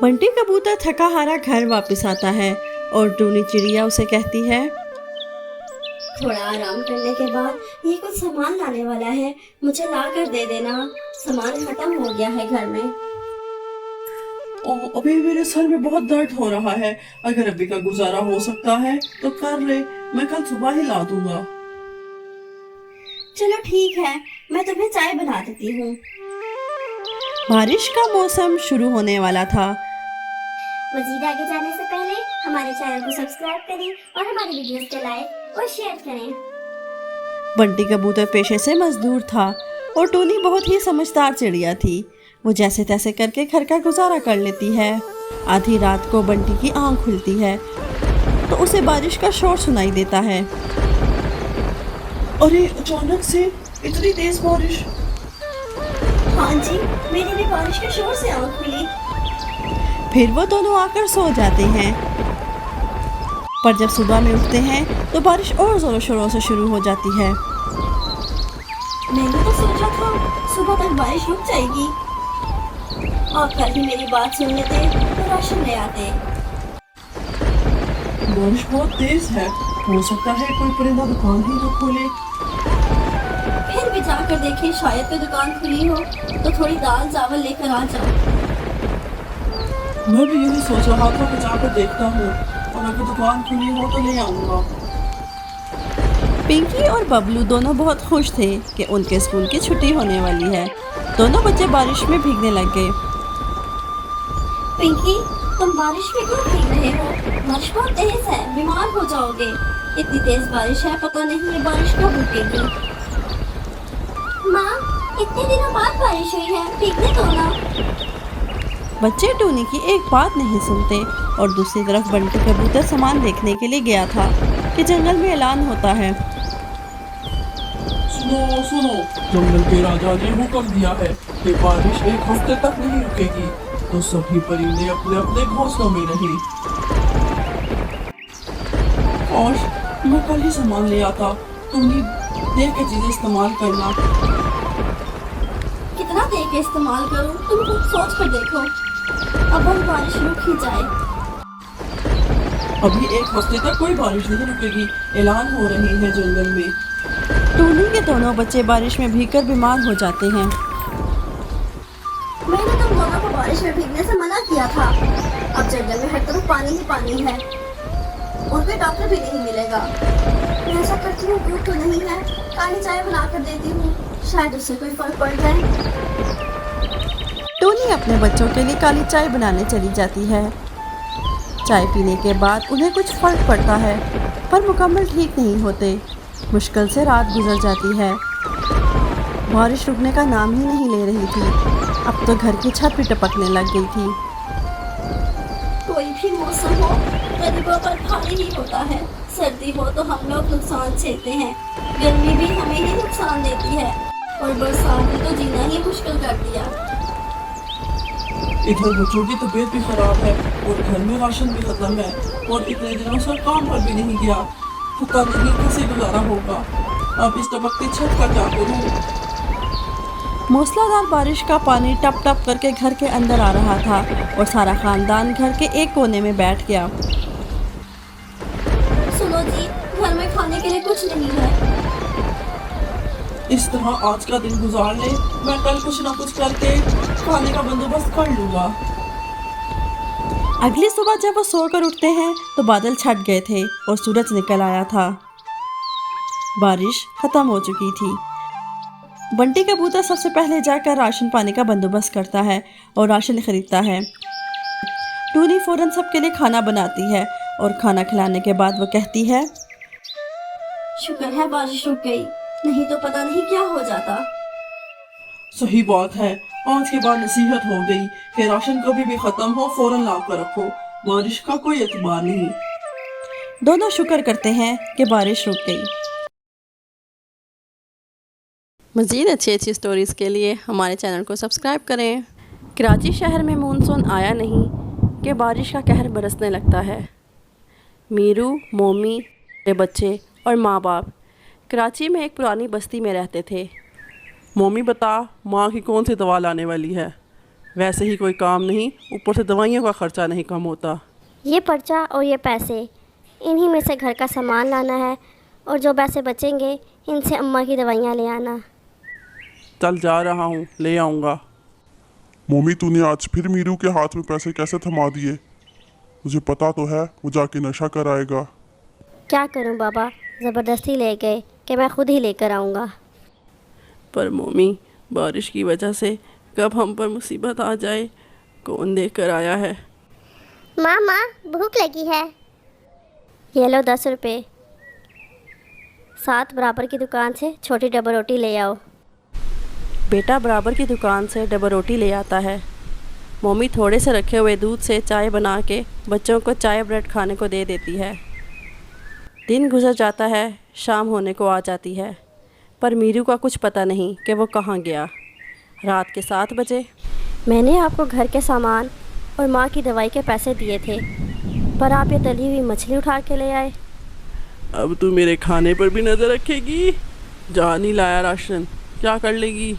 बंटी कबूतर थका हारा घर वापस आता है और टूनी चिड़िया उसे कहती है, थोड़ा आराम करने के बाद ये कुछ सामान लाने वाला है, मुझे ला कर दे देना। सामान खत्म हो गया है घर में। अभी मेरे सर में बहुत दर्द हो रहा है। अगर अभी का गुजारा हो सकता है तो कर ले, मैं कल सुबह ही ला दूंगा। चलो ठीक है, मैं तुम्हें चाय बना देती हूँ। बारिश का मौसम शुरू होने वाला था। मजीद आगे जाने से पहले हमारे चैनल को सब्सक्राइब करें और हमारे वीडियोस को लाइक और शेयर करें। बंटी कबूतर पेशे से मजदूर था और टूनी बहुत ही समझदार चिड़िया थी। वो जैसे तैसे करके घर का गुजारा कर लेती है। आधी रात को बंटी की आंख खुलती है तो उसे बारिश का शोर सुनाई देता है। अरे अचानक से इतनी तेज बारिश। हाँ जी, मेरी भी बारिश के शोर से आंख खुली। फिर वो दोनों आकर सो जाते हैं। पर जब सुबह में उठते हैं तो बारिश और जोरों शोरों से शुरू हो जाती है। मैंने तो सोचा था सुबह तक बारिश रुक जाएगी। आप कल ही मेरी बात सुन लेते तो राशन ले आते। बारिश बहुत तेज है, हो सकता है कोई परिंदा दुकान ही ना खोले। फिर भी जाकर देखें, शायद कोई दुकान खुली हो तो थोड़ी दाल चावल लेकर आ जाओ। मैं भी यही सोच रहा था कि जाकर देखता हूँ, और अगर दुकान खुली हो तो ले आऊंगा। पिंकी और बबलू दोनों बहुत खुश थे कि उनके स्कूल की छुट्टी होने वाली है। दोनों बच्चे बारिश में भीगने लग गए। पिंकी, तुम बारिश में क्यों भीग रहे हो? बारिश बहुत तेज है, बीमार हो जाओगे। इतनी तेज बारिश है, पता नहीं ये बारिश कब रुकेगी। माँ, इतने दिनों बाद बारिश हुई है, भीगने दो ना। बच्चे टूनी की एक बात नहीं सुनते और दूसरी तरफ बंटी कबूतर सामान देखने के लिए गया था कि जंगल में ऐलान होता है। सुनो सुनो, जंगल के राजा ने हुक्म दिया है कि बारिश एक हफ्ते तक नहीं रुकेगी, तो सभी परिंदे अपने अपने घोंसलों में रहें। और मैं कल ही सामान ले आता, तुम भी देख के चीजें इस्तेमाल करना। कितना देर के इस्तेमाल करूं, तुम खुद सोच कर देखो। अब हम बारिश रुक ही जाए। अभी एक हफ्ते तक कोई बारिश नहीं रुकेगी, ऐलान हो रही है जंगल में। टूनी के दोनों बच्चे बारिश में भीगकर बीमार हो जाते हैं। मैंने तुम दोनों को बारिश में भीगने से मना किया था। अब जंगल में हर तरफ पानी ही पानी है और कोई डॉक्टर भी नहीं मिलेगा। मैं ऐसा करती हूँ, भूख तो नहीं है, काली चाय बना कर देती हूँ, शायद उससे कोई फर्क पड़ जाए। टूनी अपने बच्चों के लिए काली चाय बनाने चली जाती है। चाय पीने के बाद उन्हें कुछ फर्क पड़ता है, पर मुकम्मल ठीक नहीं होते। मुश्किल से रात गुजर जाती है। बारिश रुकने का नाम ही नहीं ले रही थी। अब तो घर की छत भी टपकने लग गई थी। कोई भी मौसम हो, गरीबों पर भारी ही होता है। सर्दी हो तो हम लोग नुकसान झेलते हैं, गर्मी भी हमें ही नुकसान देती है, और बरसात ने तो जीना ही मुश्किल कर दिया। इधर बच्चों की तबीयत भी खराब है और घर में राशन भी खत्म है, और इतने दिनों से काम पर भी नहीं गया। पता नहीं कैसे गुजारा होगा। अब इस टपकती छत का क्या करूं? मूसलाधार बारिश का पानी टप टप करके घर के अंदर आ रहा था और सारा खानदान घर के एक कोने में बैठ गया। सुनो जी, घर में खाने के लिए कुछ नहीं है। इस तरह आज का दिन गुजार ले, मैं कल कुछ ना कुछ करके खाने का बंदोबस्त कर लूंगा। अगली सुबह जब वो सोकर उठते हैं तो बादल छट गए थे और सूरज निकल आया था। बारिश खत्म हो चुकी थी। बंटी कबूतर सबसे पहले जाकर राशन पानी का बंदोबस्त करता है और राशन खरीदता है। टूनी फौरन सबके लिए खाना बनाती है और खाना खिलाने के बाद वो कहती है, शुक्र है बारिश रुक गई, नहीं तो पता नहीं क्या हो जाता। सही बात है, आज के बाद नसीहत हो गई कि राशन कभी भी खत्म हो फौरन ला कर रखो, बारिश का कोई एतबार नहीं। दोनों शुक्र करते हैं कि बारिश रुक गई। मज़ीद अच्छी अच्छी स्टोरीज़ के लिए हमारे चैनल को सब्सक्राइब करें। कराची शहर में मानसून आया नहीं कि बारिश का कहर बरसने लगता है। मीरू, मोमी के बच्चे और माँ बाप कराची में एक पुरानी बस्ती में रहते थे। मम्मी बता, माँ की कौन सी दवा लाने वाली है? वैसे ही कोई काम नहीं, ऊपर से दवाइयों का खर्चा नहीं कम होता। ये पर्चा और ये पैसे, इन्हीं में से घर का सामान लाना है और जो पैसे बचेंगे इनसे अम्मा की दवाइयाँ ले आना। चल जा रहा हूँ, ले आऊँगा। मम्मी तूने आज फिर मीरू के हाथ में पैसे कैसे थमा दिए? मुझे पता तो है वो जाके नशा कराएगा। क्या करूं बाबा, ज़बरदस्ती ले गए कि मैं खुद ही लेकर आऊँगा। पर मम्मी, बारिश की वजह से कब हम पर मुसीबत आ जाए, कौन देख कर आया है? मामा भूख लगी है। ये लो 10 रुपये, 7 बराबर की दुकान से छोटी डबल रोटी ले आओ। बेटा बराबर की दुकान से डबल रोटी ले आता है। मम्मी थोड़े से रखे हुए दूध से चाय बना के बच्चों को चाय ब्रेड खाने को दे देती है। दिन गुजर जाता है, शाम होने को आ जाती है, पर मीरू का कुछ पता नहीं कि वो कहाँ गया। रात के 7 बजे। मैंने आपको घर के सामान और माँ की दवाई के पैसे दिए थे, पर आप ये तली हुई मछली उठा के ले आए। अब तू मेरे खाने पर भी नज़र रखेगी? जा नहीं लाया राशन, क्या कर लेगी?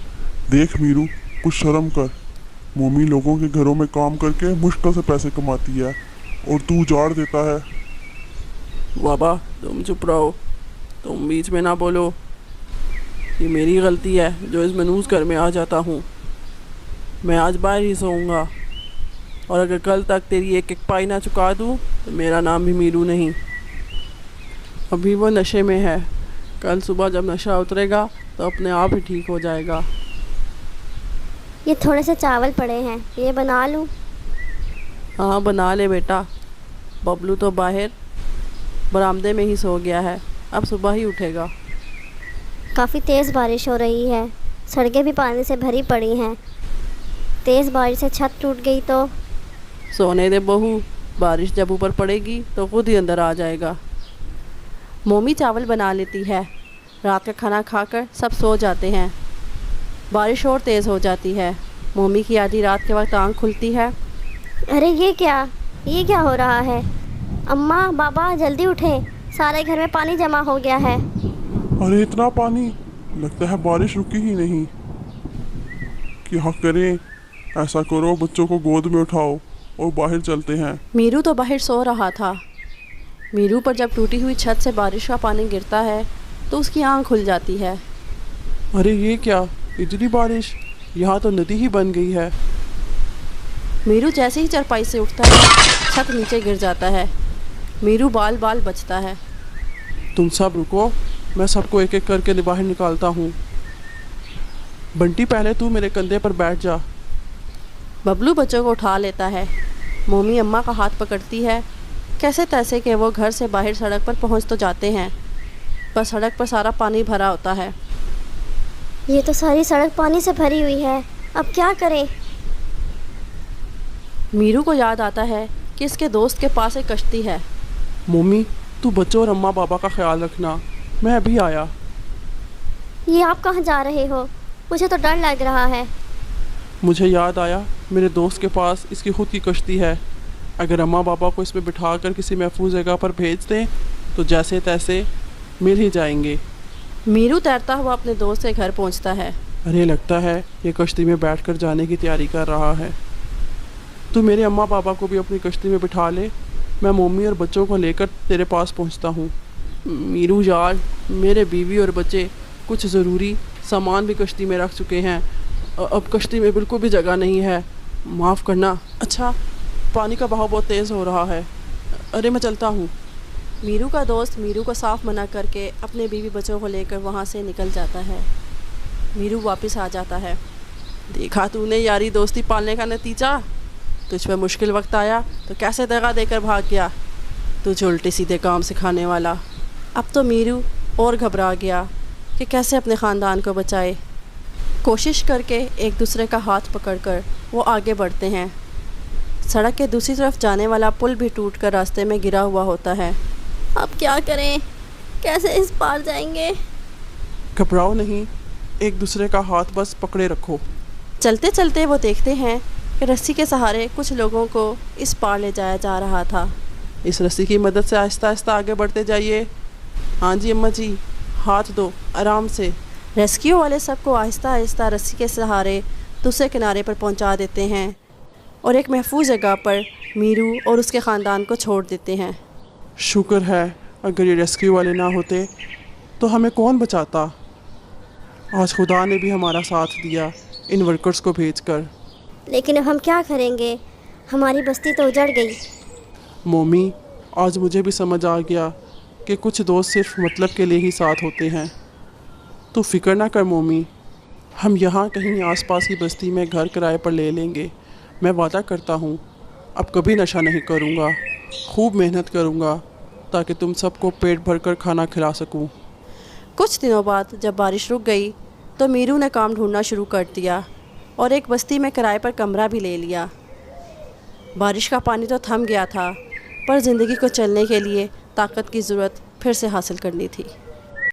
देख मीरू, कुछ शर्म कर। मम्मी लोगों के घरों में काम करके मुश्किल से पैसे कमाती है और तू उजाड़ देता है। बाबा तुम चुप रहो, तुम बीच में ना बोलो। ये मेरी गलती है जो इस मनूस घर में आ जाता हूँ। मैं आज बाहर ही सोऊंगा, और अगर कल तक तेरी एक एक पाई ना चुका दूँ तो मेरा नाम भी मीरू नहीं। अभी वो नशे में है, कल सुबह जब नशा उतरेगा तो अपने आप ही ठीक हो जाएगा। ये थोड़े से चावल पड़े हैं, ये बना लूँ? हाँ बना ले बेटा। बबलू तो बाहर बरामदे में ही सो गया है, अब सुबह ही उठेगा। काफ़ी तेज़ बारिश हो रही है, सड़कें भी पानी से भरी पड़ी हैं। तेज़ बारिश से छत टूट गई तो? सोने दे बहू, बारिश जब ऊपर पड़ेगी तो खुद ही अंदर आ जाएगा। मम्मी चावल बना लेती है। रात का खाना खाकर सब सो जाते हैं। बारिश और तेज़ हो जाती है। मम्मी की आधी रात के वक्त आँख खुलती है। अरे ये क्या हो रहा है? अम्मा बाबा जल्दी उठें, सारे घर में पानी जमा हो गया है। अरे इतना पानी, लगता है बारिश रुकी ही नहीं। क्या करें? ऐसा करो, बच्चों को गोद में उठाओ और बाहर चलते हैं। मीरू तो बाहर सो रहा था। मीरू पर जब टूटी हुई छत से बारिश का पानी गिरता है तो उसकी आँख खुल जाती है। अरे ये क्या, इतनी बारिश, यहाँ तो नदी ही बन गई है। मीरू जैसे ही चारपाई से उठता है छत नीचे गिर जाता है। मीरू बाल बाल बचता है। तुम सब रुको, मैं सबको एक एक करके बाहर निकालता हूँ। बंटी पहले तू मेरे कंधे पर बैठ जा। बबलू बच्चों को उठा लेता है। मम्मी अम्मा का हाथ पकड़ती है। कैसे तैसे कि वो घर से बाहर सड़क पर पहुंच तो जाते हैं, पर सड़क पर सारा पानी भरा होता है। ये तो सारी सड़क पानी से भरी हुई है, अब क्या करें? मीरू को याद आता है कि इसके दोस्त के पास एक कश्ती है। मम्मी तू बच्चों और अम्मा पापा का ख्याल रखना, मैं अभी आया। ये आप कहाँ जा रहे हो? मुझे तो डर लग रहा है। मुझे याद आया, मेरे दोस्त के पास इसकी खुद की कश्ती है। अगर अम्मा पापा को इसमें बिठाकर किसी महफूज जगह पर भेज दें तो जैसे तैसे मिल ही जाएंगे। मीरू तैरता हुआ अपने दोस्त के घर पहुंचता है। अरे लगता है ये कश्ती में बैठकर जाने की तैयारी कर रहा है। तू मेरे अम्मा पापा को भी अपनी कश्ती में बिठा ले, मैं मम्मी और बच्चों को लेकर तेरे पास पहुंचता हूँ। मीरू यार, मेरे बीवी और बच्चे कुछ ज़रूरी सामान भी कश्ती में रख चुके हैं। अब कश्ती में बिल्कुल भी जगह नहीं है, माफ़ करना। अच्छा, पानी का बहाव बहुत तेज़ हो रहा है। अरे मैं चलता हूँ। मीरू का दोस्त मीरू को साफ मना करके अपने बीवी बच्चों को लेकर वहाँ से निकल जाता है। मीरू वापस आ जाता है। देखा तूने यारी दोस्ती पालने का नतीजा? तुझ पे मुश्किल वक्त आया तो कैसे दगा देकर भाग गया, तुझे उल्टे सीधे काम सिखाने वाला। अब तो मीरू और घबरा गया कि कैसे अपने ख़ानदान को बचाए। कोशिश करके एक दूसरे का हाथ पकड़कर वो आगे बढ़ते हैं। सड़क के दूसरी तरफ जाने वाला पुल भी टूटकर रास्ते में गिरा हुआ होता है। अब क्या करें? कैसे इस पार जाएंगे? घबराओ नहीं, एक दूसरे का हाथ बस पकड़े रखो। चलते चलते वो देखते हैं कि रस्सी के सहारे कुछ लोगों को इस पार ले जाया जा रहा था। इस रस्सी की मदद से आहिस्ता आहिस्ता आगे बढ़ते जाइए। हाँ जी अम्मा जी, हाथ दो आराम से। रेस्क्यू वाले सबको आहिस्ता आहिस्ता रस्सी के सहारे तो उसे किनारे पर पहुंचा देते हैं और एक महफूज जगह पर मीरू और उसके ख़ानदान को छोड़ देते हैं। शुक्र है, अगर ये रेस्क्यू वाले ना होते तो हमें कौन बचाता। आज खुदा ने भी हमारा साथ दिया इन वर्कर्स को भेजकर। लेकिन अब हम क्या करेंगे, हमारी बस्ती तो उजड़ गई। मोमी, आज मुझे भी समझ आ गया कि कुछ दोस्त सिर्फ मतलब के लिए ही साथ होते हैं। तू फिक्र ना कर मोमी, हम यहाँ कहीं आसपास की बस्ती में घर किराए पर ले लेंगे। मैं वादा करता हूँ अब कभी नशा नहीं करूँगा, खूब मेहनत करूँगा ताकि तुम सबको पेट भर कर खाना खिला सकूँ। कुछ दिनों बाद जब बारिश रुक गई तो मीरू ने काम ढूंढना शुरू कर दिया और एक बस्ती में किराए पर कमरा भी ले लिया। बारिश का पानी तो थम गया था, पर ज़िंदगी को चलने के लिए ताकत की ज़रूरत फिर से हासिल करनी थी।